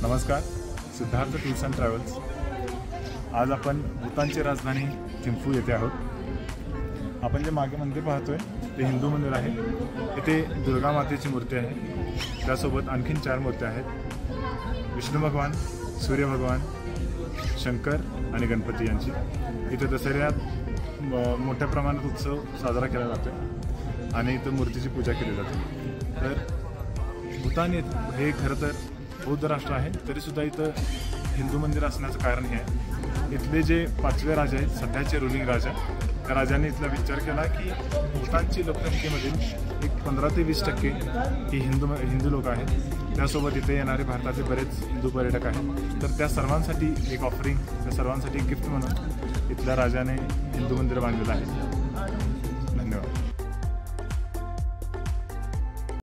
नमस्कार, Siddharth tours and travels. आज आपण भूतानची राजधानी थिम्फू येथे आहोत। आपण जे मागे मंदिर पाहतोय ते हिंदू मंदिर आहे। इथे दुर्गा मातेची मूर्ती आहे, त्यासोबत आणखीन 4 मूर्त्या आहेत, विष्णू भगवान, सूर्य भगवान, शंकर आणि गणपती यांची। इथे दसऱ्यात मोठ्या प्रमाणात उत्सव साजरा केला जातो आणि इथं मूर्तीची पूजा केली जाते। तर भूतान हे खरं तर बौद्ध राष्ट्र आहे, तरीसुद्धा इथं हिंदू मंदिर असण्याचं कारण हे आहे, इथले जे 5वे राजा आहेत, सध्याचे रुलिंग राजा, त्या राजाने इथला विचार केला की भूतानची लोकसंख्येमधील एक 15 ते 20% ही हिंदू लोक आहेत। त्यासोबत इथे येणारे भारताचे बरेच हिंदू पर्यटक आहेत। तर त्या सर्वांसाठी एक ऑफरिंग, त्या सर्वांसाठी एक गिफ्ट म्हणून इथल्या राजाने हिंदू मंदिर बांधलेलं आहे।